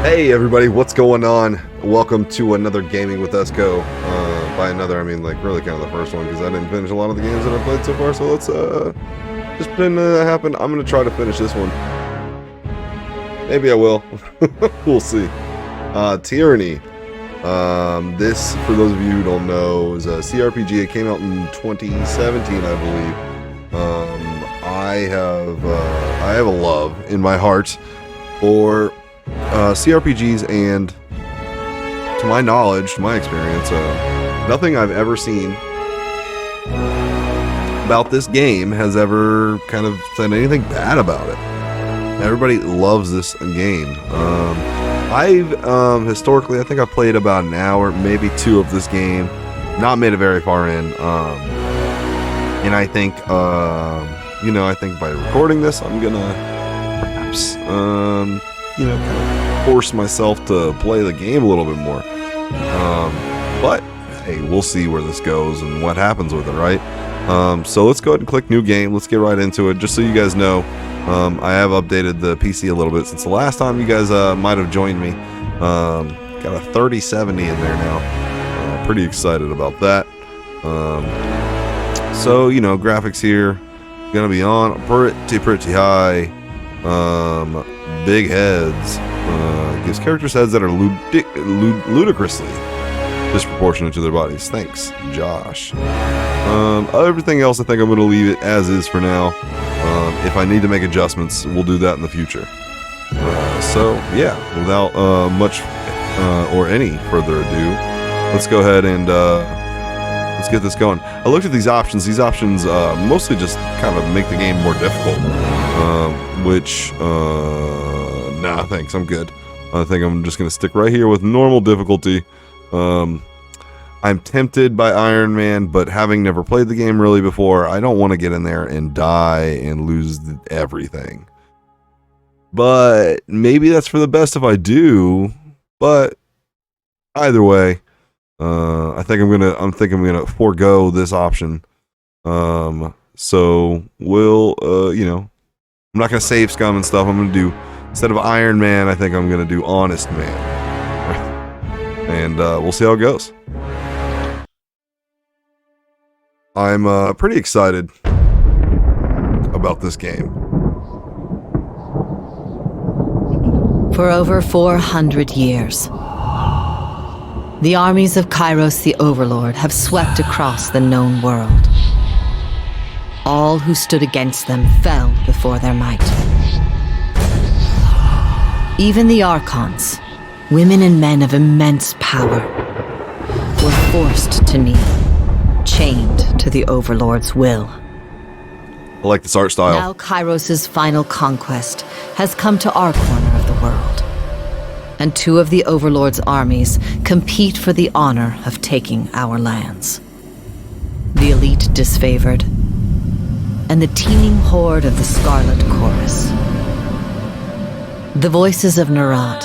Hey everybody, what's going on? Welcome to another Gaming with Us Go. By another, I mean like really kind of the first one because I didn't finish a lot of the games that I played so far. So let's just didn't happen. I'm gonna try to finish this one. Maybe I will. We'll see. Tyranny. This, for those of you who don't know, is a CRPG. It came out in 2017, I believe. I have a love in my heart for CRPGs, and to my knowledge, to my experience, nothing I've ever seen about this game has ever kind of said anything bad about it. Everybody loves this game. I've historically, I think I played about an hour, maybe two of this game, not made it very far in, and I think I think by recording this, I'm gonna perhaps kind of force myself to play the game a little bit more. But hey, we'll see where this goes and what happens with it, right? So let's go ahead and click new game. Let's get right into it. Just so you guys know, I have updated the PC a little bit since the last time you guys might have joined me. Got a 3070 in there now. Pretty excited about that. So graphics here gonna be on pretty high. Big heads. Gives characters heads that are ludicrously disproportionate to their bodies. Thanks, Josh. Everything else, I think I'm going to leave it as is for now. If I need to make adjustments, we'll do that in the future. So, yeah, without much or any further ado, let's go ahead and let's get this going. I looked at these options. These options mostly just kind of make the game more difficult, which, nah, thanks, I'm good. I think I'm just going to stick right here with normal difficulty. I'm tempted by Iron Man, but having never played the game really before, I don't want to get in there and die and lose everything. But maybe that's for the best if I do. But either way, I think I'm gonna forego this option. So we'll I'm not gonna save scum and stuff. I'm gonna do, instead of Iron Man, I think I'm gonna do Honest Man. And we'll see how it goes. I'm pretty excited about this game. For over 400 years, the armies of Kyros the Overlord have swept across the known world. All who stood against them fell before their might. Even the Archons, women and men of immense power, were forced to kneel, chained to the Overlord's will. I like this art style. Now Kyros' final conquest has come to our corner of the world, and two of the Overlord's armies compete for the honor of taking our lands. The elite disfavored, and the teeming horde of the Scarlet Chorus. The voices of Nerat,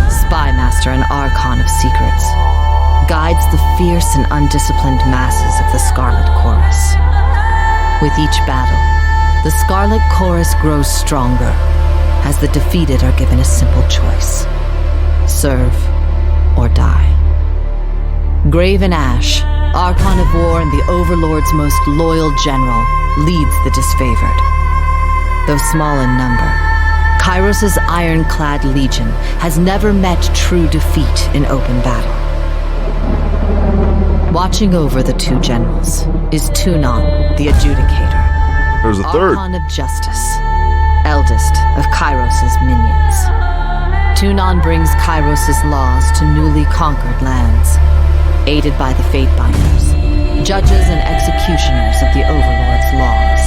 spy master and archon of secrets, guides the fierce and undisciplined masses of the Scarlet Chorus. With each battle, the Scarlet Chorus grows stronger, as the defeated are given a simple choice: serve or die. Graven Ash, Archon of War and the Overlord's most loyal general, leads the disfavored. Though small in number, Kyros' ironclad legion has never met true defeat in open battle. Watching over the two generals is Tyranny, the Adjudicator. There's a third. Archon of Justice, eldest of Kyros' minions. Tyranny brings Kyros' laws to newly conquered lands, aided by the Fatebinders, judges and executioners of the Overlord's laws.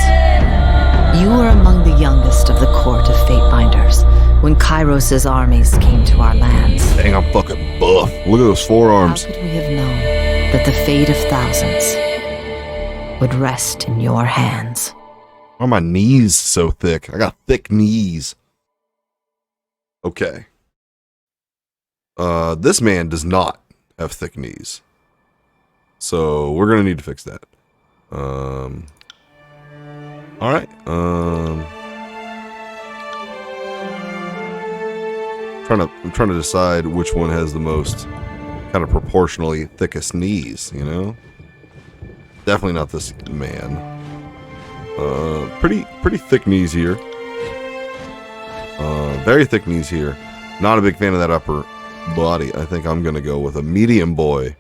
You were among the youngest of the court of Fatebinders when Kyros' armies came to our lands. Dang, I'm fucking buff. Look at those forearms. How could we have known that the fate of thousands would rest in your hands? Why are my knees so thick? I got thick knees. Okay. This man does not have thick knees. So we're gonna need to fix that. Alright. I'm trying to decide which one has the most kind of proportionally thickest knees, you know? Definitely not this man. Pretty thick knees here. Very thick knees here. Not a big fan of that upper body. I think I'm gonna go with a medium boy.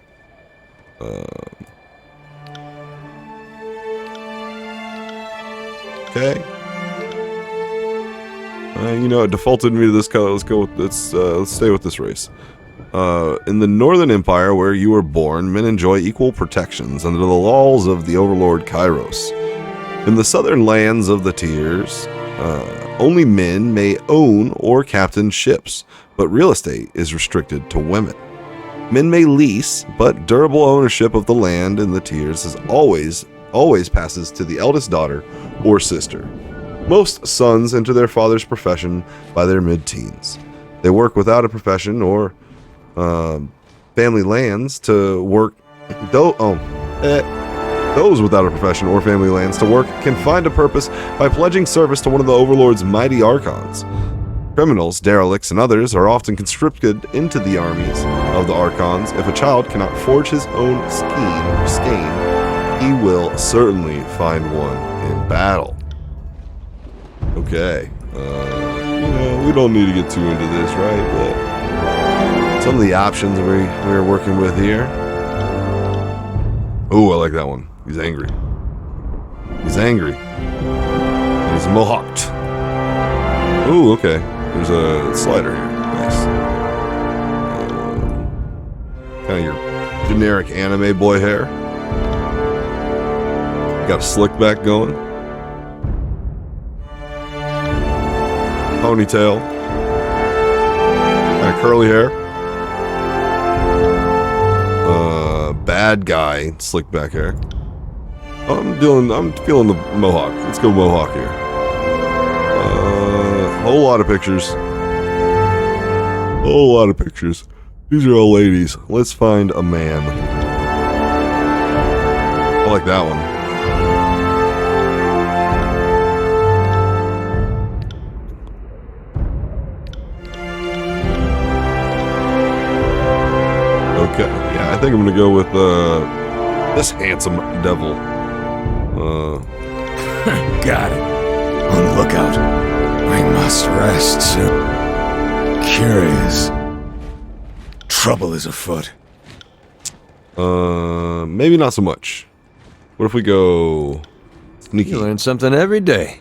Okay. You know, it defaulted me to this color. Let's stay with this race. In the Northern Empire, where you were born, men enjoy equal protections under the laws of the overlord Kyros. In the southern lands of the Tiers, only men may own or captain ships, but real estate is restricted to women. Men may lease, but durable ownership of the land in the Tiers is always passes to the eldest daughter or sister. Most sons enter their father's profession by their mid-teens. They work without a profession or family lands to work. Those without a profession or family lands to work can find a purpose by pledging service to one of the Overlord's mighty archons. Criminals, derelicts, and others are often conscripted into the armies of the archons. If a child cannot forge his own skein, he will certainly find one in battle. Okay, you know, we don't need to get too into this, right? But some of the options we're working with here. Oh, I like that one. He's angry. He's angry. He's mohawked. Oh, okay. There's a slider here. Nice. Kind of your generic anime boy hair. Got a slick back going. Ponytail. Kind of curly hair. Bad guy, slick back hair. I'm feeling the mohawk. Let's go mohawk here. Whole lot of pictures. Whole lot of pictures. These are all ladies. Let's find a man. I like that one. Okay, yeah, I think I'm gonna go with this handsome devil. Got it. On the lookout. I must rest soon. Curious. Trouble is afoot. Maybe not so much. What if we go sneaky? You learn something every day.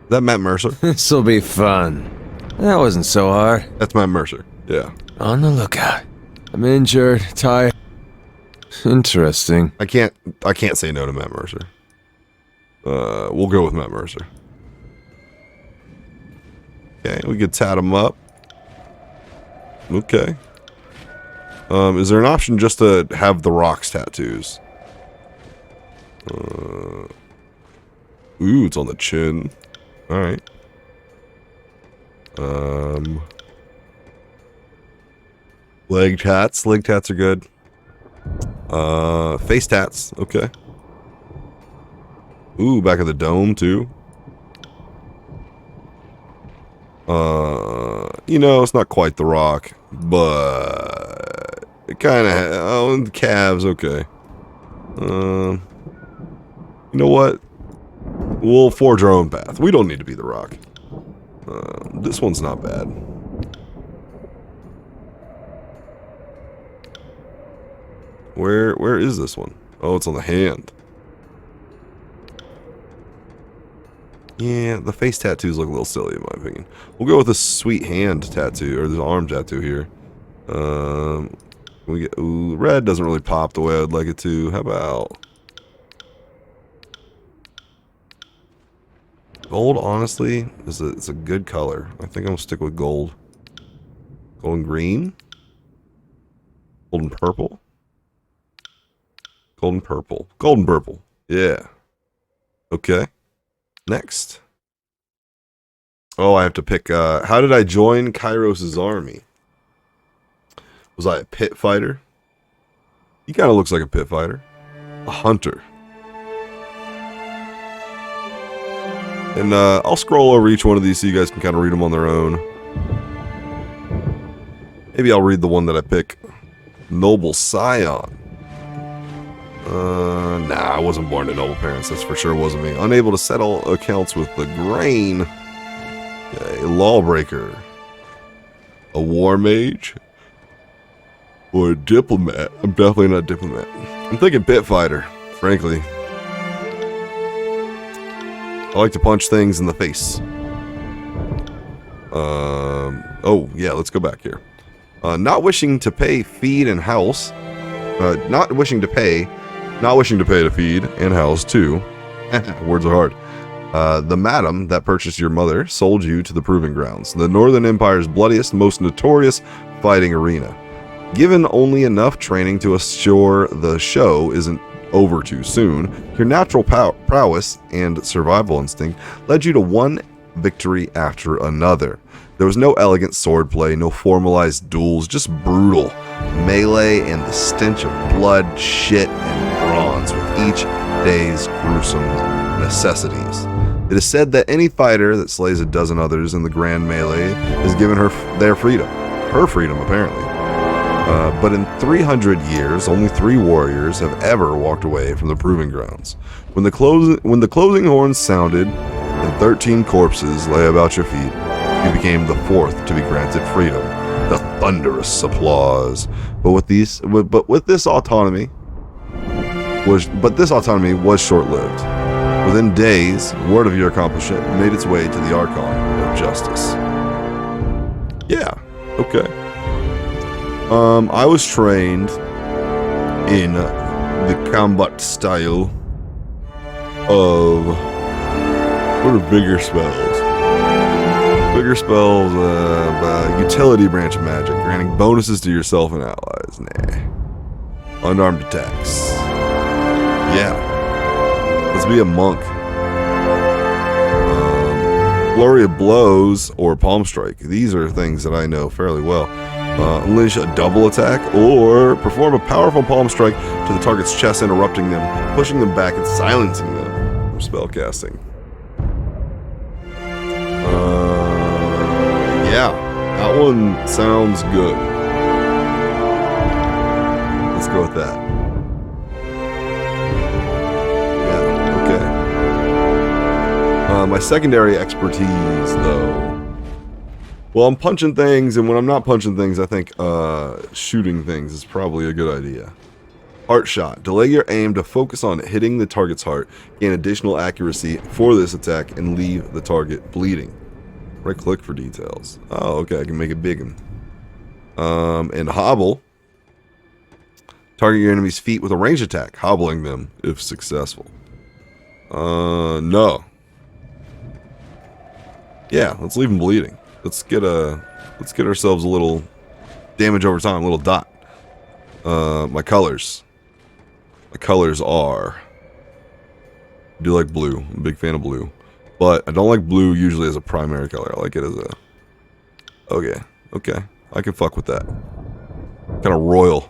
Is that Matt Mercer? This'll be fun. That wasn't so hard. That's Matt Mercer. Yeah. On the lookout. I'm injured, tired. Interesting. I can't say no to Matt Mercer. We'll go with Matt Mercer. Okay, we could tat him up. Okay. Is there an option just to have the rocks tattoos? Ooh, it's on the chin. Alright. Leg tats. Leg tats are good. Face tats. Okay. Ooh, back of the dome too. You know, it's not quite the rock, but it kind of. Oh, and the calves. Okay. You know what? We'll forge our own path. We don't need to be the rock. This one's not bad. Where is this one? Oh, it's on the hand. Yeah, the face tattoos look a little silly in my opinion. We'll go with a sweet hand tattoo, or this arm tattoo here. We get, ooh, red doesn't really pop the way I'd like it to. How about gold? Honestly, it's a good color. I think I'm gonna stick with gold. Golden green, golden purple, golden purple, golden purple. Yeah. Okay. Next. Oh, I have to pick, how did I join Kyros' army? Was I a pit fighter? He kind of looks like a pit fighter. A hunter. And, I'll scroll over each one of these so you guys can kind of read them on their own. Maybe I'll read the one that I pick. Noble Scion. Nah, I wasn't born to noble parents. That's for sure wasn't me. Unable to settle accounts with the grain. Okay, lawbreaker. A war mage? Or a diplomat? I'm definitely not a diplomat. I'm thinking pit fighter, frankly. I like to punch things in the face. Oh, yeah, let's go back here. Not wishing to pay feed and house. Not wishing to pay to feed and house, too. Words are hard. The madam that purchased your mother sold you to the proving grounds, the Northern Empire's bloodiest, most notorious fighting arena. Given only enough training to assure the show isn't over too soon, your natural prowess and survival instinct led you to one victory after another. There was no elegant swordplay, no formalized duels, just brutal melee and the stench of blood, shit, and bronze with each day's gruesome necessities. It is said that any fighter that slays a dozen others in the grand melee is given their freedom. Her freedom, apparently. But in 300 years, only 3 warriors have ever walked away from the proving grounds. When the closing horns sounded and 13 corpses lay about your feet, you became the 4th to be granted freedom. The thunderous applause. But this autonomy was short-lived. Within days, word of your accomplishment made its way to the Archon of Justice. Yeah, okay. I was trained in the combat style of what are vigor spells? Vigor spells, utility branch of magic, granting bonuses to yourself and allies. Nah. Unarmed attacks. Yeah. Let's be a monk. Flurry of blows or palm strike. These are things that I know fairly well. Unleash a double attack or perform a powerful palm strike to the target's chest, interrupting them, pushing them back, and silencing them from spellcasting. Yeah, that one sounds good. Let's go with that. Yeah, okay. My secondary expertise, though. Well, I'm punching things, and when I'm not punching things, I think shooting things is probably a good idea. Heart shot. Delay your aim to focus on hitting the target's heart, gain additional accuracy for this attack, and leave the target bleeding. Right click for details. Oh, okay, I can make it big. And hobble. Target your enemy's feet with a range attack, hobbling them if successful. No. Yeah, let's leave them bleeding. Let's get ourselves a little damage over time, a little dot. My colors. My colors are. I do like blue. I'm a big fan of blue. But I don't like blue usually as a primary color. I like it as a... Okay. I can fuck with that. Kind of royal.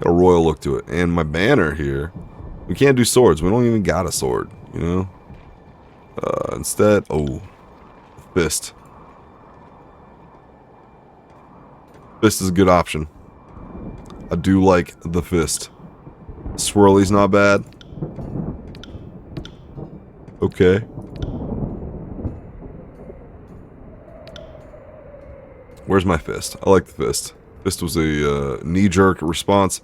Got a royal look to it. And my banner here. We can't do swords. We don't even got a sword, you know? Instead... Oh. Fist. Fist is a good option. I do like the fist. Swirly's not bad. Okay. Where's my fist? I like the fist. Fist was a knee-jerk response,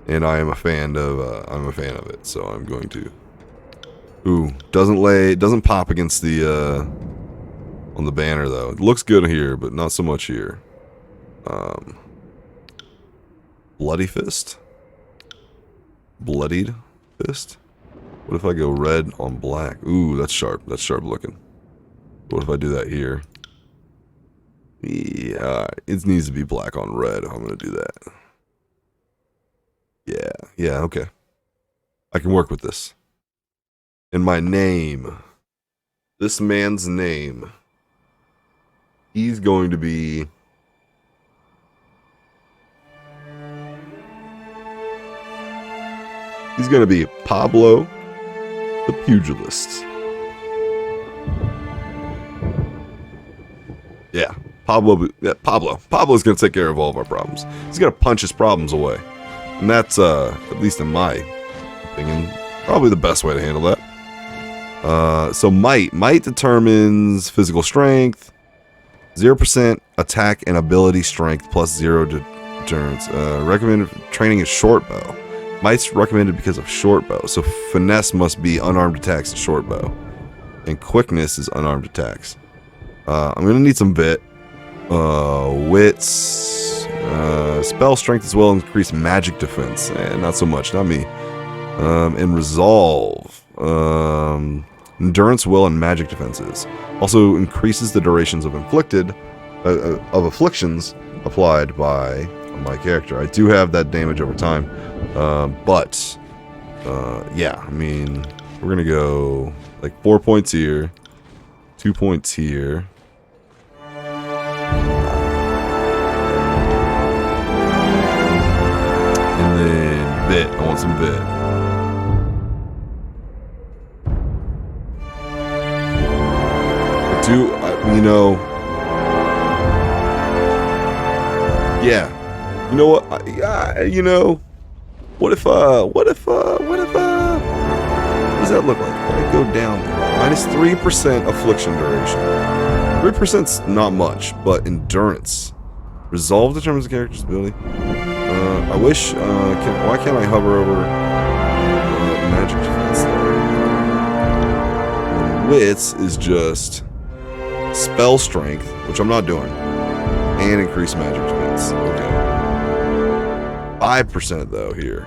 and I am a fan of. I'm a fan of it, so I'm going to. Ooh, doesn't pop against the on the banner though. It looks good here, but not so much here. Bloody fist. Bloodied fist. What if I go red on black? Ooh, that's sharp. That's sharp looking. What if I do that here? Yeah, it needs to be black on red. I'm gonna do that. Yeah, okay. I can work with this. And my name. This man's name. He's going to be... He's going to be Pablo the Pugilist. Yeah, Pablo's gonna take care of all of our problems. He's gonna punch his problems away, and that's at least in my opinion, probably the best way to handle that. So might determines physical strength, 0% attack and ability strength plus 0 deterrence. Recommended training is short bow. Might's recommended because of short bow. So finesse must be unarmed attacks and short bow, and quickness is unarmed attacks. I'm gonna need some bit. Wits, spell strength as well, increase magic defense. Not so much, not me. And resolve, endurance, will, and magic defenses. Also increases the durations of afflictions applied by my character. I do have that damage over time, but yeah, I mean, we're gonna go like 4 points here, 2 points here. And then bit. I want some bit. You know, yeah. You know what? You know, what if what does that look like? If I go down there, minus 3% affliction duration. 3%'s not much, but endurance. Resolve determines the character's ability. I wish, why can't I hover over magic defense there? And wits is just spell strength, which I'm not doing, and increase magic defense. Okay. 5% though here.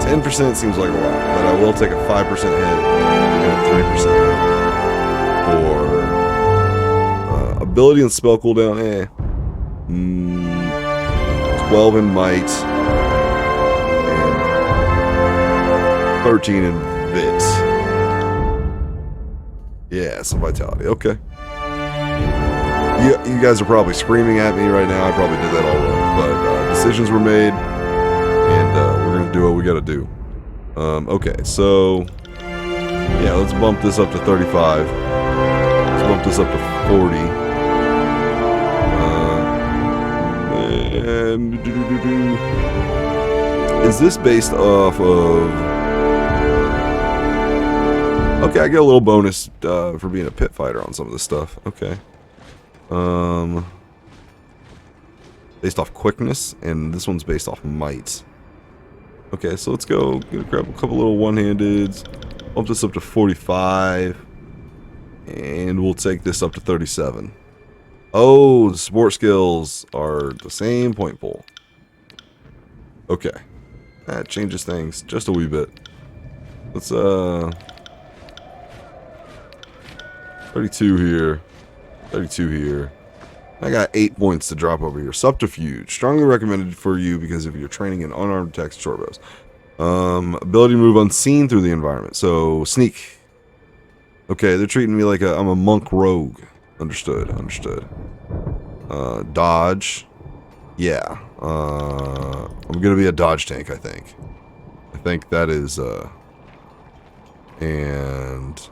10% seems like a lot, but I will take a 5% hit and a 3% for ability and spell cooldown. 12 in might and 13 in bit. Yeah, some vitality. Okay. You guys are probably screaming at me right now. I probably did that all wrong, but decisions were made, and we're gonna do what we gotta do. Okay, so yeah, let's bump this up to 35. Let's bump this up to 40. Is this based off of? Okay, I get a little bonus for being a pit fighter on some of this stuff. Okay. Based off quickness, and this one's based off might. Okay, so let's go grab a couple little one-handeds. Bump this up to 45, and we'll take this up to 37. Oh, the sport skills are the same point pool. Okay, that changes things just a wee bit. Let's 32 here, 32 here. I got 8 points to drop over here. Subterfuge, strongly recommended for you because of your training in unarmed attacks and short bows. Ability to move unseen through the environment. So sneak. Okay, they're treating me like I'm a monk rogue. Understood. Dodge. Yeah. I'm gonna be a dodge tank, I think. I think that is and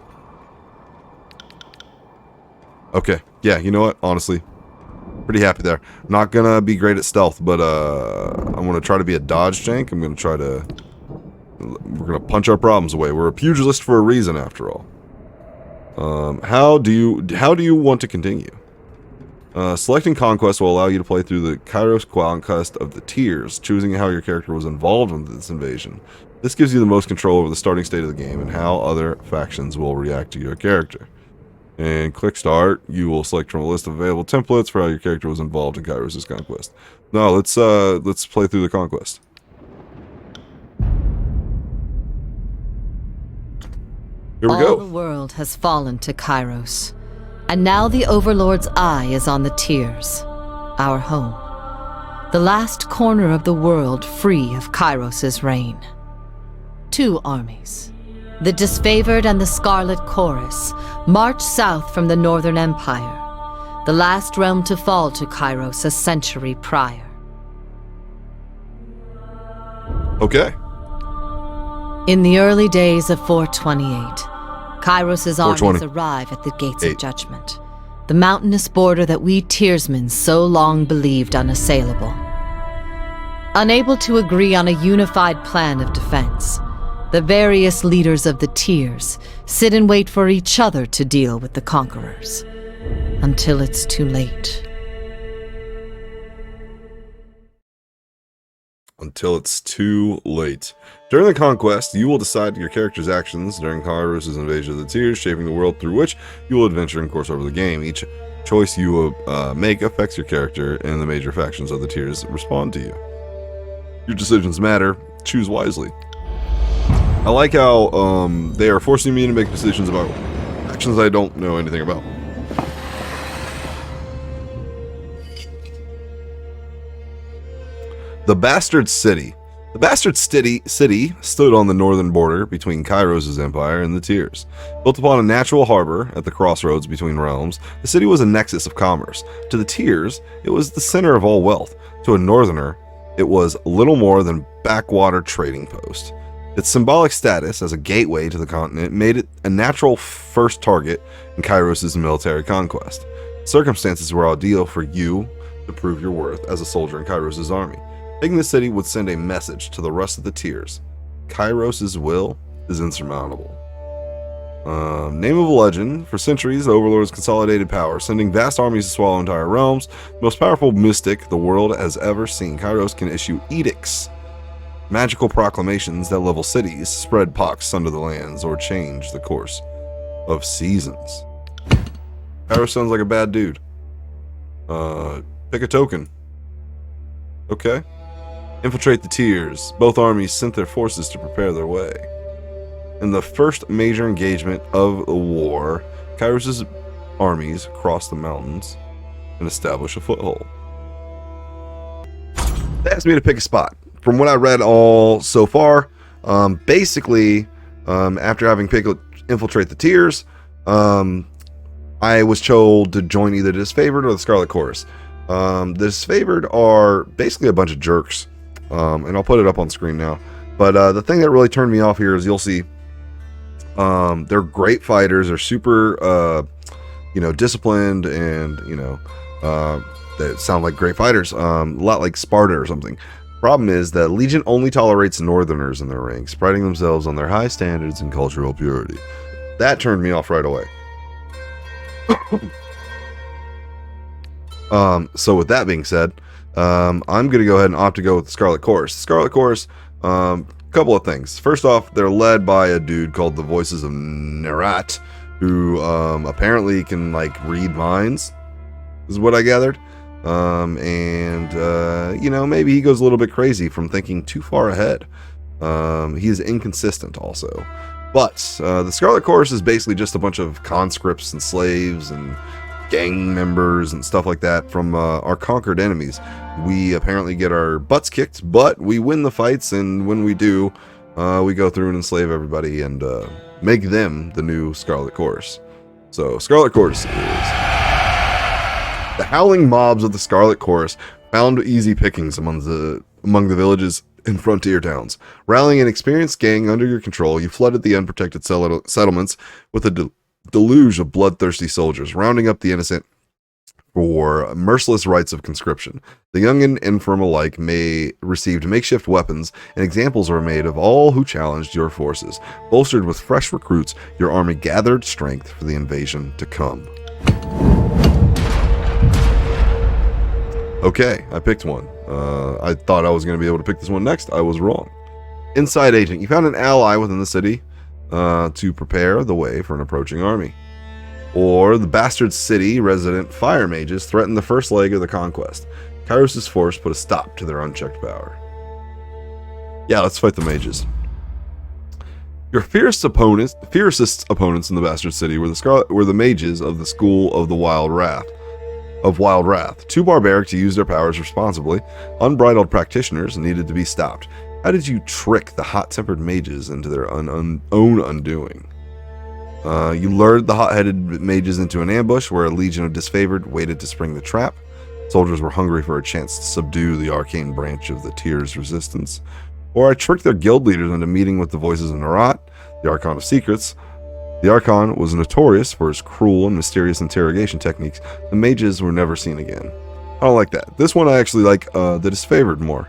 okay. Yeah, you know what? Honestly, pretty happy there. Not gonna be great at stealth, but I'm gonna try to be a dodge tank. We're gonna punch our problems away. We're a pugilist for a reason, after all. How do you want to continue? Selecting Conquest will allow you to play through the Kyros Conquest of the Tiers, choosing how your character was involved in this invasion. This gives you the most control over the starting state of the game and how other factions will react to your character. And click Start. You will select from a list of available templates for how your character was involved in Kyros' Conquest. No, let's play through the Conquest. Here we go. All the world has fallen to Kyros, and now the Overlord's eye is on the Tiers, our home. The last corner of the world free of Kyros' reign. 2 armies, the Disfavored and the Scarlet Chorus, march south from the Northern Empire, the last realm to fall to Kyros a century prior. Okay. In the early days of 428, Kyros' armies 420. arrive at the Gates of Judgment, the mountainous border that we Tiersmen so long believed unassailable. Unable to agree on a unified plan of defense, the various leaders of the Tiers sit and wait for each other to deal with the conquerors, until it's too late. Until it's too late. During the conquest, you will decide your character's actions during Kyros' invasion of the Tiers, shaping the world through which you will adventure and course over the game. Each choice you will make affects your character, and the major factions of the Tiers respond to you. Your decisions matter. Choose wisely. I like how they are forcing me to make decisions about actions I don't know anything about. The Bastard City. The Bastard City stood on the northern border between Kyros' empire and the Tiers. Built upon a natural harbor at the crossroads between realms, the city was a nexus of commerce. To the Tiers, it was the center of all wealth. To a northerner, it was little more than backwater trading post. Its symbolic status as a gateway to the continent made it a natural first target in Kyros' military conquest. Circumstances were ideal for you to prove your worth as a soldier in Kyros' army. Taking the city would send a message to the rest of the Tiers. Kyros' will is insurmountable. Name of a legend. For centuries, the Overlords consolidated power, sending vast armies to swallow entire realms. The most powerful mystic the world has ever seen, Kyros can issue edicts, magical proclamations that level cities, spread pox under the lands, or change the course of seasons. Kyros sounds like a bad dude. Pick a token. Okay. Infiltrate the Tiers. Both armies sent their forces to prepare their way. In the first major engagement of the war, Kyros' armies crossed the mountains and established a foothold. They asked me to pick a spot. From what I read all so far, basically, after having infiltrate the Tiers, I was told to join either the Disfavored or the Scarlet Chorus. The Disfavored are basically a bunch of jerks, and I'll put it up on screen now. But the thing that really turned me off here is you'll see they're great fighters. They're super, disciplined, and they sound like great fighters. A lot like Sparta or something. Problem is that Legion only tolerates Northerners in their ranks, priding themselves on their high standards and cultural purity. That turned me off right away. So with that being said, I'm going to go ahead and opt to go with the Scarlet Chorus. Scarlet Chorus, couple of things. First off, they're led by a dude called the Voices of Nerat, who apparently can read minds, is what I gathered. Maybe he goes a little bit crazy from thinking too far ahead. He is inconsistent also. But the Scarlet Chorus is basically just a bunch of conscripts and slaves and gang members and stuff like that from our conquered enemies. We apparently get our butts kicked, but we win the fights, and when we do, we go through and enslave everybody and make them the new Scarlet Chorus. So Scarlet Chorus is... The howling mobs of the Scarlet Chorus found easy pickings among the villages and frontier towns. Rallying an experienced gang under your control, you flooded the unprotected settlements with a deluge of bloodthirsty soldiers, rounding up the innocent for merciless rites of conscription. The young and infirm alike received makeshift weapons, and examples were made of all who challenged your forces. Bolstered with fresh recruits, your army gathered strength for the invasion to come. Okay, I picked one. I thought I was going to be able to pick this one next. I was wrong. Inside Agent. You found an ally within the city to prepare the way for an approaching army. Or the Bastard City resident fire mages threatened the first leg of the conquest. Kyros' force put a stop to their unchecked power. Yeah, let's fight the mages. Your fiercest opponents in the Bastard City were the mages of the School of the Wild Wrath. Too barbaric to use their powers responsibly, unbridled practitioners needed to be stopped. How did you trick the hot-tempered mages into their own undoing? You lured the hot-headed mages into an ambush where a legion of Disfavored waited to spring the trap. Soldiers were hungry for a chance to subdue the arcane branch of the Tiers' resistance. Or I tricked their guild leaders into meeting with the Voices of Nerat, the Archon of Secrets, The Archon was notorious for his cruel and mysterious interrogation techniques. The mages were never seen again. I don't like that. This one I actually like the Disfavored more.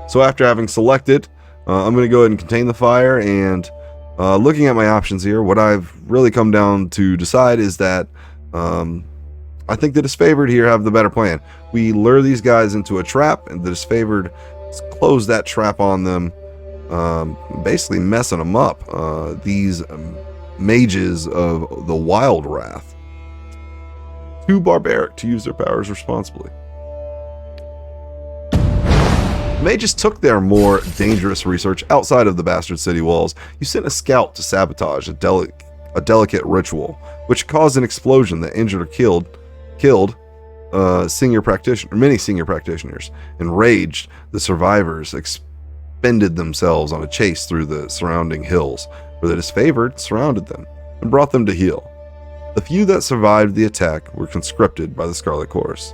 So after having selected, I'm going to go ahead and contain the fire, and looking at my options here, what I've really come down to decide is that I think the Disfavored here have the better plan. We lure these guys into a trap, and the Disfavored close that trap on them, basically messing them up. These mages of the Wild Wrath. Too barbaric to use their powers responsibly. Mages took their more dangerous research outside of the Bastard City walls. You sent a scout to sabotage a delicate ritual, which caused an explosion that injured or killed many senior practitioners. Enraged, the survivors expended themselves on a chase through the surrounding hills, where the Disfavored surrounded them and brought them to heel. The few that survived the attack were conscripted by the Scarlet Chorus.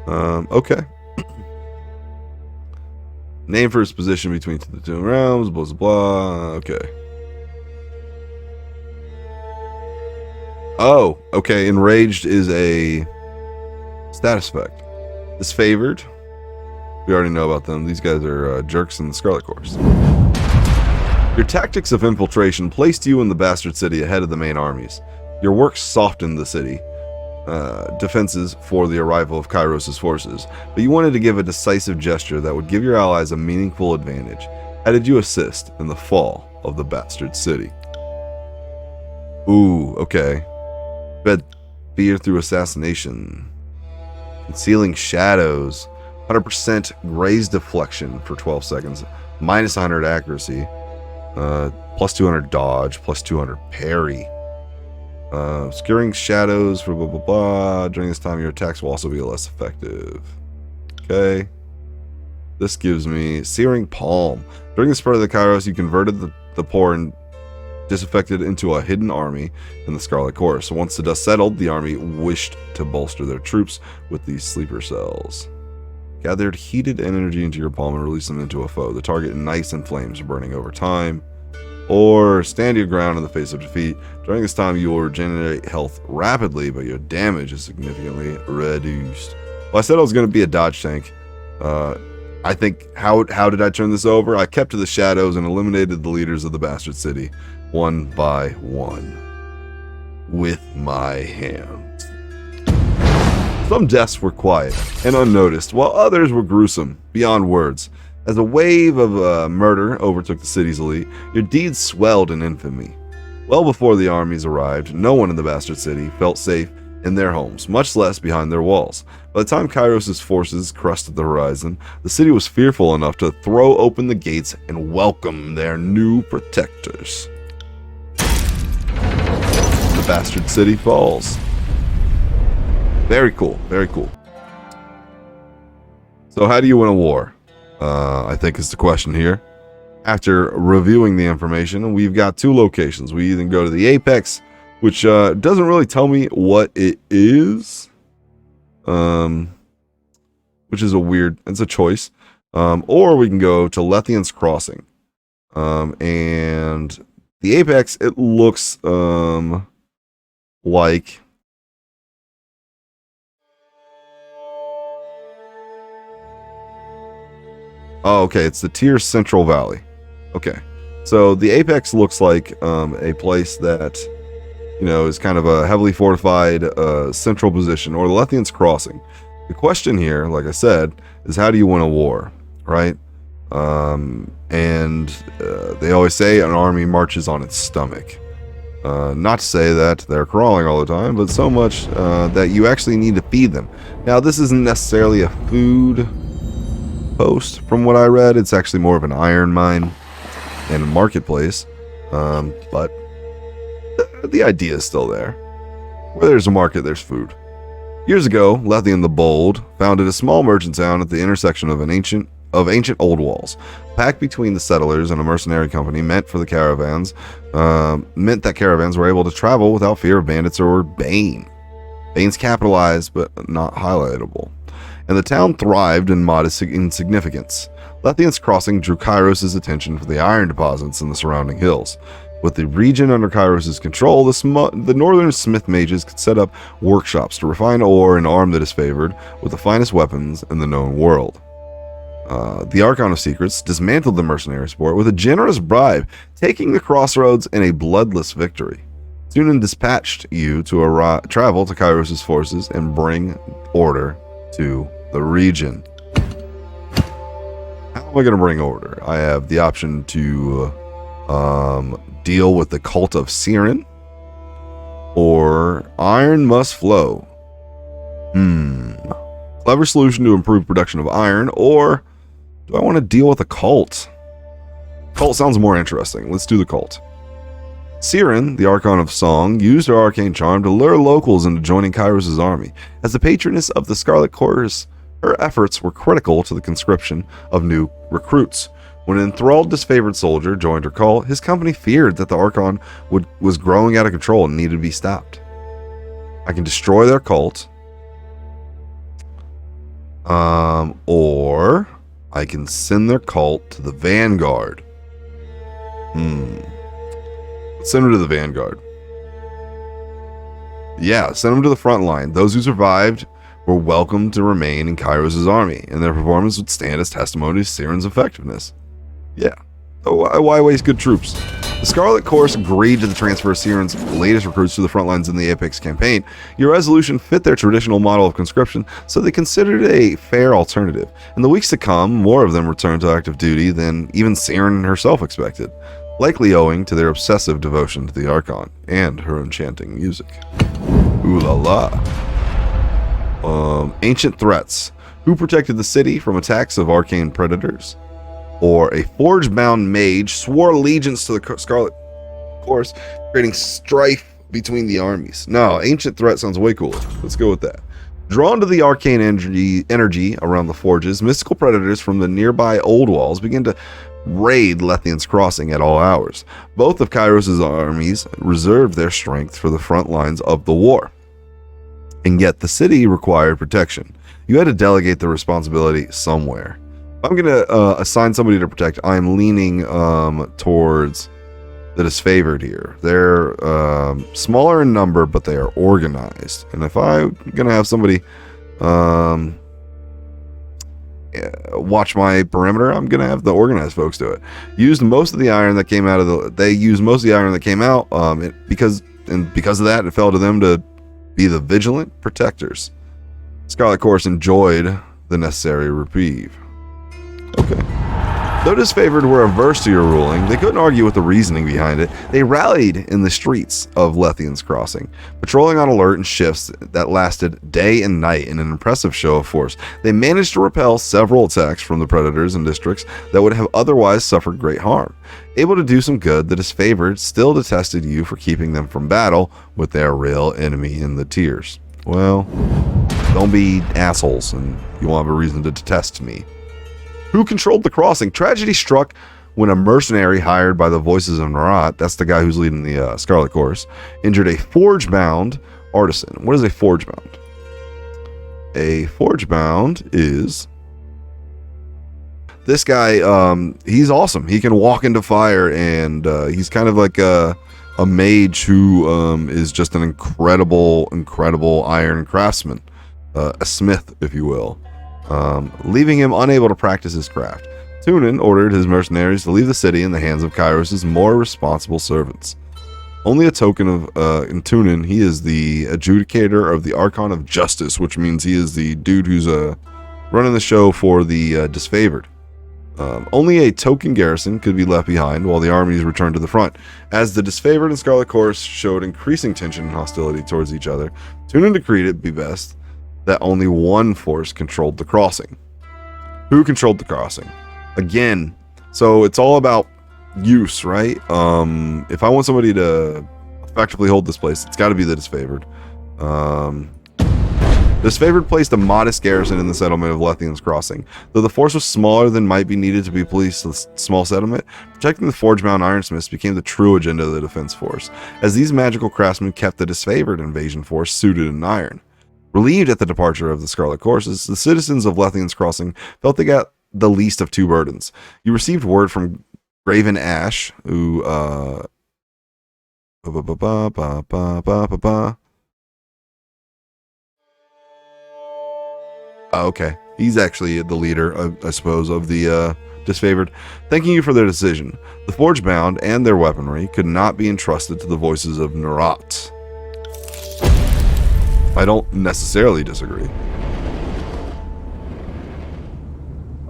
Okay. Name for his position between the two realms, blah, blah, blah. Okay. Oh, okay. Enraged is a status effect. Disfavored, we already know about them. These guys are jerks in the Scarlet Chorus. Your tactics of infiltration placed you in the Bastard City ahead of the main armies. Your work softened the city defenses for the arrival of Kyros' forces, but you wanted to give a decisive gesture that would give your allies a meaningful advantage. How did you assist in the fall of the Bastard City? Ooh, okay. Fed fear through assassination. Concealing shadows. 100% graze deflection for 12 seconds. Minus 100 accuracy. Plus 200 dodge. Plus 200 parry. Obscuring shadows for blah blah blah. During this time, your attacks will also be less effective. Okay. This gives me Searing Palm. During the spread of the Kyros, you converted the poor and disaffected into a hidden army in the Scarlet Chorus. So once the dust settled, the army wished to bolster their troops with these sleeper cells. Gathered heated energy into your palm and release them into a foe. The target ignites in flames, burning over time. Or stand your ground in the face of defeat. During this time, you will regenerate health rapidly, but your damage is significantly reduced. Well, I said I was going to be a dodge tank. I think, how did I turn this over? I kept to the shadows and eliminated the leaders of the Bastard City, one by one, with my hands. Some deaths were quiet and unnoticed, while others were gruesome, beyond words. As a wave of murder overtook the city's elite, your deeds swelled in infamy. Well before the armies arrived, no one in the Bastard City felt safe in their homes, much less behind their walls. By the time Kyros' forces crested the horizon, the city was fearful enough to throw open the gates and welcome their new protectors. The Bastard City falls. Very cool, very cool. So how do you win a war? I think is the question here. After reviewing the information, we've got two locations. We either go to the Apex, which doesn't really tell me what it is, which is it's a choice, or we can go to Lethian's Crossing, and the Apex, it looks like oh, okay, it's the Tier Central Valley. Okay, so the Apex looks like a place that, you know, is kind of a heavily fortified central position, or the Lethian's Crossing. The question here, like I said, is how do you win a war, right? And they always say an army marches on its stomach. Not to say that they're crawling all the time, but so much that you actually need to feed them. Now, this isn't necessarily a food post from what I read. It's actually more of an iron mine and a marketplace, but the idea is still there. Where there's a market, there's food. Years ago, Lethian the Bold founded a small merchant town at the intersection of ancient old walls. Pact between the settlers and a mercenary company meant that caravans were able to travel without fear of bandits or Bane. Bane's capitalized but not highlightable. And the town thrived in modest insignificance. Lethian's Crossing drew Kyros' attention for the iron deposits in the surrounding hills. With the region under Kyros' control, the northern smith mages could set up workshops to refine ore and arm the disfavored with the finest weapons in the known world. The Archon of Secrets dismantled the mercenary sport with a generous bribe, taking the crossroads in a bloodless victory. Tunin dispatched you to travel to Kyros' forces and bring order to the region. How am I going to bring order? I have the option to deal with the cult of Siren, or iron must flow. Clever solution to improve production of iron, or do I want to deal with a cult? Cult sounds more interesting. Let's do the cult. Siren, the Archon of Song, used her arcane charm to lure locals into joining Kyros' army. As the patroness of the Scarlet Chorus, her efforts were critical to the conscription of new recruits. When an enthralled, disfavored soldier joined her cult, his company feared that the Archon was growing out of control and needed to be stopped. I can destroy their cult, or I can send their cult to the Vanguard. Let's send them to the Vanguard. Yeah, send them to the front line. Those who survived were welcome to remain in Kyros' army, and their performance would stand as testimony to Siren's effectiveness. Yeah. Why waste good troops? The Scarlet Chorus agreed to the transfer of Siren's latest recruits to the front lines in the Apex campaign. Your resolution fit their traditional model of conscription, so they considered it a fair alternative. In the weeks to come, more of them returned to active duty than even Siren herself expected, likely owing to their obsessive devotion to the Archon and her enchanting music. Ooh la la. Ancient threats. Who protected the city from attacks of arcane predators? Or a forge-bound mage swore allegiance to the Scarlet Chorus, creating strife between the armies. No, ancient threat sounds way cooler. Let's go with that. Drawn to the arcane energy around the forges, mystical predators from the nearby old walls begin to raid Lethian's Crossing at all hours. Both of Kyros' armies reserved their strength for the front lines of the war, and yet the city required protection. You had to delegate the responsibility somewhere. I'm going to assign somebody to protect. I'm leaning towards the disfavored here. They're smaller in number, but they are organized. And if I'm going to have somebody watch my perimeter, I'm going to have the organized folks do it. Used most of the iron that came out of the... They used most of the iron that came out because of that, it fell to them to be the vigilant protectors. Scarlet Chorus enjoyed the necessary reprieve. Okay. Though disfavored were averse to your ruling, they couldn't argue with the reasoning behind it. They rallied in the streets of Lethian's Crossing, patrolling on alert in shifts that lasted day and night in an impressive show of force. They managed to repel several attacks from the predators in districts that would have otherwise suffered great harm. Able to do some good, the disfavored still detested you for keeping them from battle with their real enemy in the tiers. Well, don't be assholes and you won't have a reason to detest me. Who controlled the crossing? Tragedy struck when a mercenary hired by the Voices of Narat, that's the guy who's leading the Scarlet Chorus, injured a forge-bound artisan. What is a forge-bound? A forge-bound is... This guy, he's awesome. He can walk into fire, and he's kind of like a mage who is just an incredible iron craftsman. A smith, if you will. Leaving him unable to practice his craft. Tunin ordered his mercenaries to leave the city in the hands of Kyros' more responsible servants. Only a token of in Tunin, he is the adjudicator of the Archon of Justice, which means he is the dude who's running the show for the disfavored. Only a token garrison could be left behind while the armies returned to the front. As the disfavored and Scarlet Chorus showed increasing tension and hostility towards each other, Tunin decreed it be best that only one force controlled the crossing. Who controlled the crossing? Again, so it's all about use, right? If I want somebody to effectively hold this place, it's got to be the disfavored. The disfavored placed a modest garrison in the settlement of Lethian's Crossing. Though the force was smaller than might be needed to be policed the small settlement, protecting the forge-bound ironsmiths became the true agenda of the defense force, as these magical craftsmen kept the disfavored invasion force suited in iron. Relieved at the departure of the Scarlet Chorus, the citizens of Lethian's Crossing felt they got the least of two burdens. You received word from Graven Ash, who okay. He's actually the leader, I suppose, of the disfavored. Thanking you for their decision. The Forgebound and their weaponry could not be entrusted to the voices of Nerat. I don't necessarily disagree.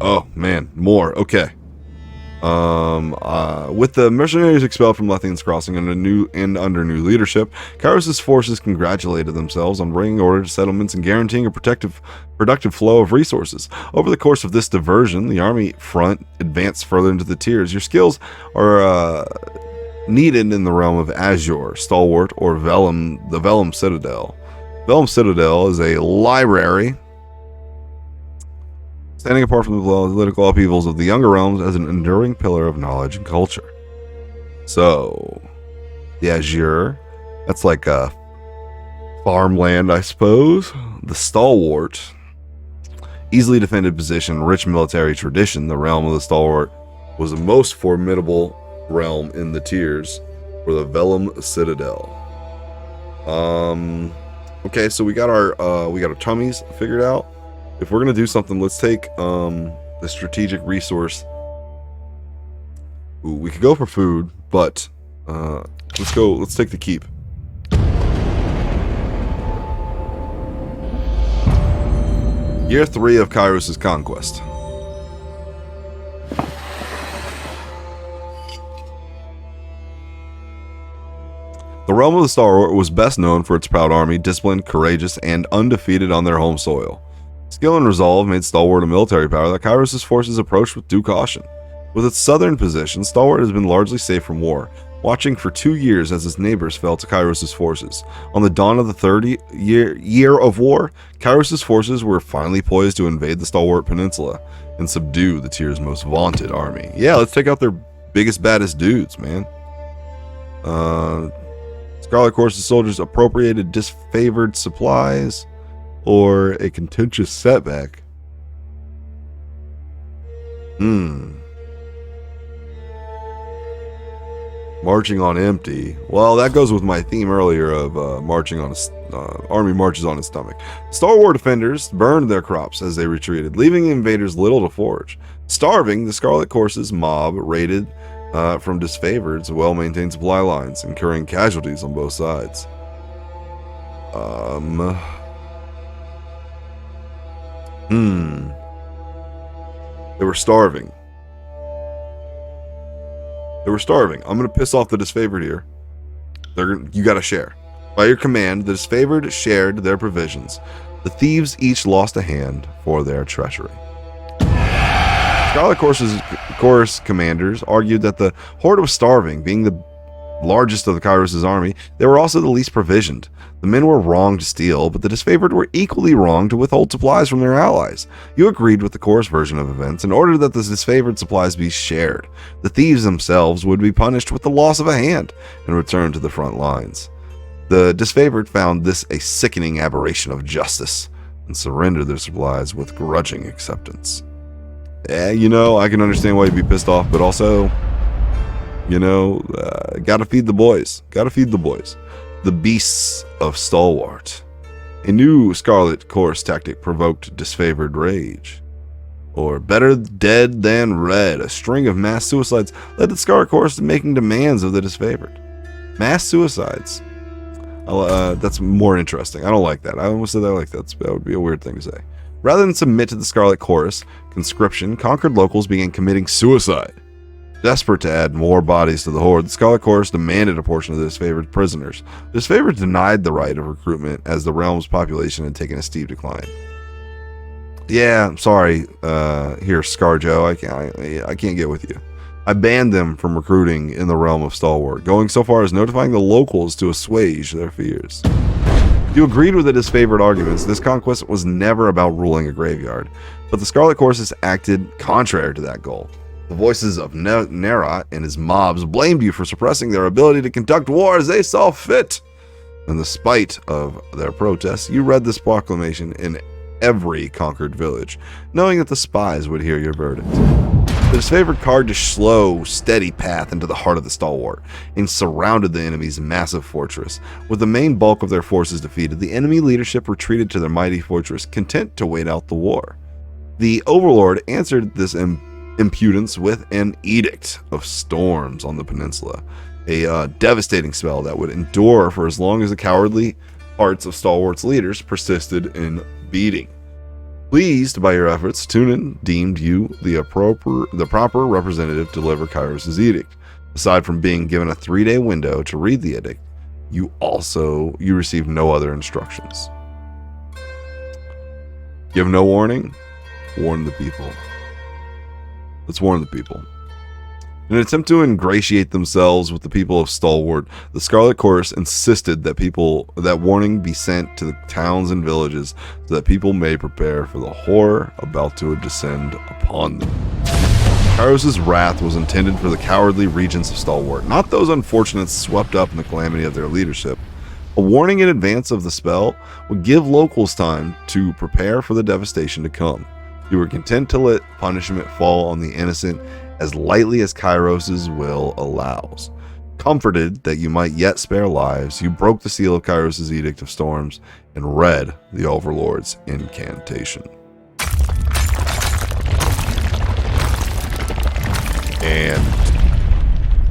Oh, man. More. Okay. With the mercenaries expelled from Lethian's Crossing under new leadership, Kyros' forces congratulated themselves on bringing order to settlements and guaranteeing a productive flow of resources. Over the course of this diversion, the army front advanced further into the tiers. Your skills are needed in the realm of Azure, Stalwart, or Vellum, the Vellum Citadel. Vellum Citadel is a library standing apart from the political upheavals of the younger realms as an enduring pillar of knowledge and culture. So, the Azure, that's like a farmland, I suppose. The Stalwart, easily defended position, rich military tradition. The realm of the Stalwart was the most formidable realm in the tiers for the Vellum Citadel. Okay, so we got our tummies figured out. If we're gonna do something, let's take the strategic resource. Ooh, we could go for food, but let's take the keep. Year 3 of Kyros' conquest. The realm of the Stalwart was best known for its proud army, disciplined, courageous, and undefeated on their home soil. Skill and resolve made Stalwart a military power that Kyros' forces approached with due caution. With its southern position, Stalwart has been largely safe from war, watching for 2 years as its neighbors fell to Kyros' forces. On the dawn of the third year of war, Kyros' forces were finally poised to invade the Stalwart Peninsula and subdue the tier's most vaunted army. Yeah, let's take out their biggest, baddest dudes, man. Scarlet Course's soldiers appropriated disfavored supplies, or a contentious setback. Marching on empty. Well, that goes with my theme earlier of army marches on its stomach. Stalwart defenders burned their crops as they retreated, leaving the invaders little to forage. Starving, the Scarlet Course's mob raided from disfavored's well-maintained supply lines, incurring casualties on both sides. They were starving. I'm gonna piss off the disfavored here. You gotta share. By your command, the disfavored shared their provisions. The thieves each lost a hand for their treachery. Scarlet Course commanders argued that the horde was starving, being the largest of the Kyros' army. They were also the least provisioned. The men were wrong to steal, but the disfavored were equally wrong to withhold supplies from their allies. You agreed with the Chorus version of events and ordered that the disfavored supplies be shared. The thieves themselves would be punished with the loss of a hand and returned to the front lines. The disfavored found this a sickening aberration of justice and surrendered their supplies with grudging acceptance. Yeah, I can understand why you'd be pissed off, but also, gotta feed the boys. The Beasts of Stalwart. A new Scarlet Course tactic provoked disfavored rage. Or better dead than red, a string of mass suicides led the Scarlet Course to making demands of the disfavored. Mass suicides. That's more interesting. I don't like that. I almost said that like that. That would be a weird thing to say. Rather than submit to the Scarlet Chorus, conscription, conquered locals began committing suicide. Desperate to add more bodies to the horde, the Scarlet Chorus demanded a portion of the disfavored prisoners. The disfavored denied the right of recruitment as the realm's population had taken a steep decline. Yeah, sorry, here, Scarjo, I can't get with you. I banned them from recruiting in the realm of Stalwart, going so far as notifying the locals to assuage their fears. You agreed with the disfavored arguments. This conquest was never about ruling a graveyard, but the Scarlet Courses acted contrary to that goal. The voices of Nerat and his mobs blamed you for suppressing their ability to conduct war as they saw fit. In the spite of their protests, you read this proclamation in every conquered village, knowing that the spies would hear your verdict. The disfavored carved a slow, steady path into the heart of the stalwart and surrounded the enemy's massive fortress. With the main bulk of their forces defeated, the enemy leadership retreated to their mighty fortress, content to wait out the war. The Overlord answered this impudence with an Edict of Storms on the peninsula, a devastating spell that would endure for as long as the cowardly hearts of Stalwart's leaders persisted in beating. Pleased by your efforts, Tunin deemed you the proper representative to deliver Kyros' edict. Aside from being given a 3-day window to read the edict, you received no other instructions. Give no warning, warn the people. Let's warn the people. In an attempt to ingratiate themselves with the people of Stalwart, the Scarlet Chorus insisted that warning be sent to the towns and villages so that people may prepare for the horror about to descend upon them. Kyros' wrath was intended for the cowardly regents of Stalwart, not those unfortunates swept up in the calamity of their leadership. A warning in advance of the spell would give locals time to prepare for the devastation to come. You were content to let punishment fall on the innocent as lightly as Kyros' will allows. Comforted that you might yet spare lives, you broke the seal of Kyros' Edict of Storms and read the Overlord's incantation. And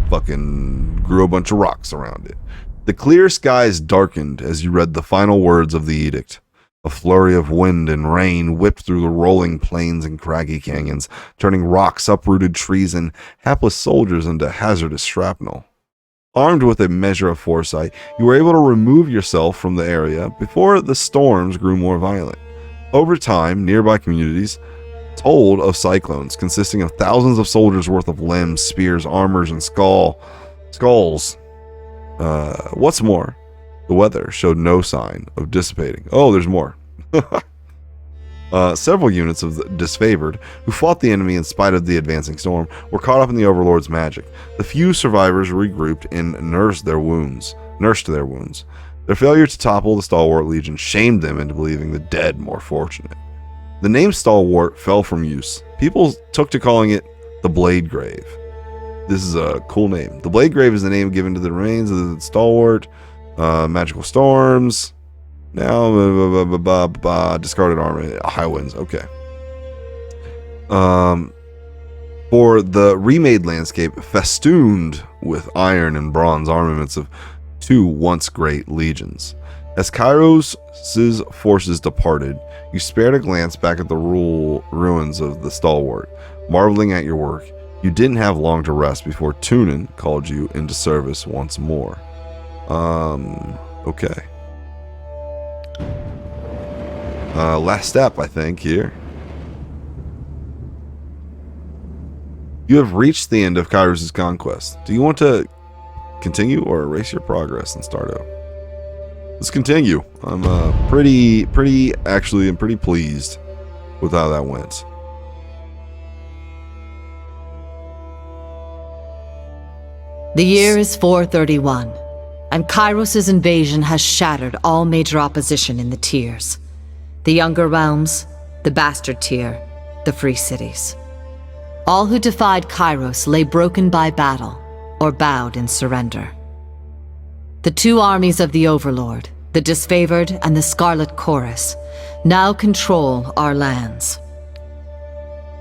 fucking grew a bunch of rocks around it. The clear skies darkened as you read the final words of the edict. A flurry of wind and rain whipped through the rolling plains and craggy canyons, turning rocks, uprooted trees, and hapless soldiers into hazardous shrapnel. Armed with a measure of foresight, you were able to remove yourself from the area before the storms grew more violent. Over time, nearby communities told of cyclones consisting of thousands of soldiers' worth of limbs, spears, armors, and skulls. What's more, the weather showed no sign of dissipating. Oh, there's more. Several units of the disfavored, who fought the enemy in spite of the advancing storm, were caught up in the Overlord's magic. The few survivors regrouped and nursed their wounds. Their failure to topple the Stalwart Legion shamed them into believing the dead more fortunate. The name Stalwart fell from use. People took to calling it the Blade Grave. This is a cool name. The Blade Grave is the name given to the remains of the Stalwart. Magical storms. Now, discarded armor. High winds. Okay. For the remade landscape, festooned with iron and bronze armaments of two once great legions. As Kyros' forces departed, you spared a glance back at the ruins of the Stalwart, marveling at your work. You didn't have long to rest before Tunin called you into service once more. Okay. Last step, I think, here. You have reached the end of Kyros' conquest. Do you want to continue or erase your progress and start over? Let's continue. I'm pretty pleased with how that went. The year is 431, and Kyros' invasion has shattered all major opposition in the tiers. The younger realms, the bastard tier, the free cities. All who defied Kyros lay broken by battle or bowed in surrender. The two armies of the Overlord, the Disfavored and the Scarlet Chorus, now control our lands.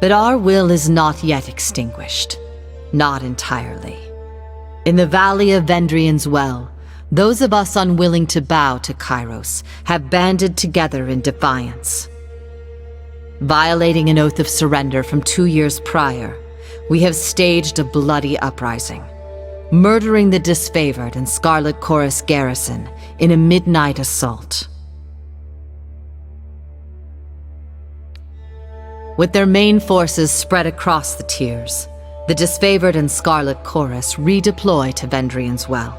But our will is not yet extinguished. Not entirely. In the Valley of Vendrian's Well, those of us unwilling to bow to Kyros have banded together in defiance. Violating an oath of surrender from 2 years prior, we have staged a bloody uprising, murdering the Disfavored and Scarlet Chorus garrison in a midnight assault. With their main forces spread across the tiers, the Disfavored and Scarlet Chorus redeploy to Vendrian's Well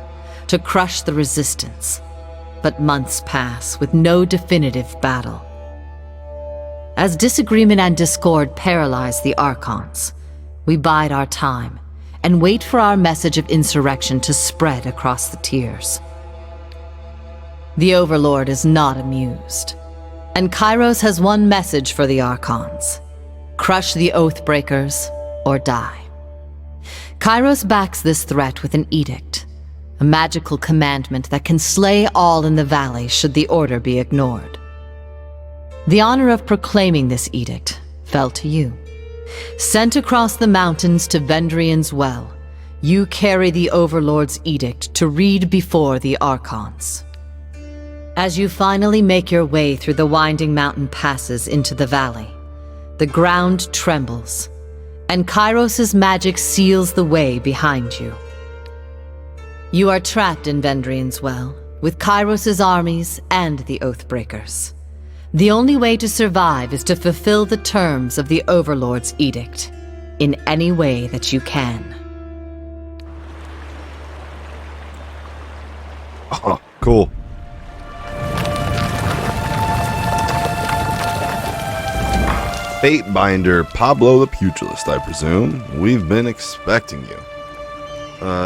to crush the resistance, but months pass with no definitive battle. As disagreement and discord paralyze the Archons, we bide our time and wait for our message of insurrection to spread across the tiers. The Overlord is not amused, And Kyros has one message for the Archons. Crush the Oathbreakers or die. Kyros backs this threat with an edict, a magical commandment that can slay all in the valley should the order be ignored. The honor of proclaiming this edict fell to you. Sent across the mountains to Vendrian's Well, you carry the Overlord's edict to read before the Archons. As you finally make your way through the winding mountain passes into the valley, the ground trembles, and Kyros' magic seals the way behind you. You are trapped in Vendrian's Well, with Kyros' armies and the Oathbreakers. The only way to survive is to fulfill the terms of the Overlord's edict, in any way that you can. Oh, cool. Fatebinder Pablo the Pugilist, I presume. We've been expecting you.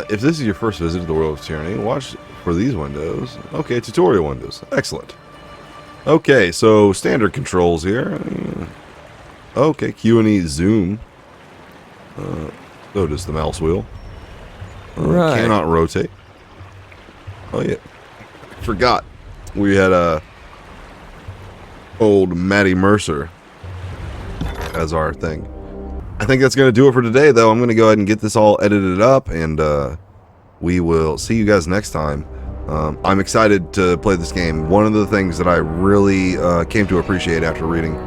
If this is your first visit to the world of Tyranny, watch for these windows. Okay, tutorial windows. Excellent. Okay, so standard controls here. Okay, Q and E zoom. So does the mouse wheel. Right. Cannot rotate. Oh yeah, forgot. We had old Matty Mercer as our thing. I think that's going to do it for today, though. I'm going to go ahead and get this all edited up, and we will see you guys next time. I'm excited to play this game. One of the things that I really came to appreciate after reading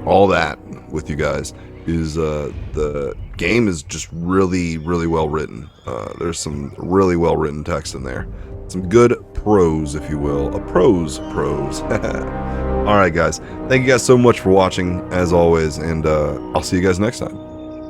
all that with you guys is the game is just really, really well written. There's some really well written text in there. Some good prose, if you will. A prose. All right, guys. Thank you guys so much for watching, as always, and I'll see you guys next time.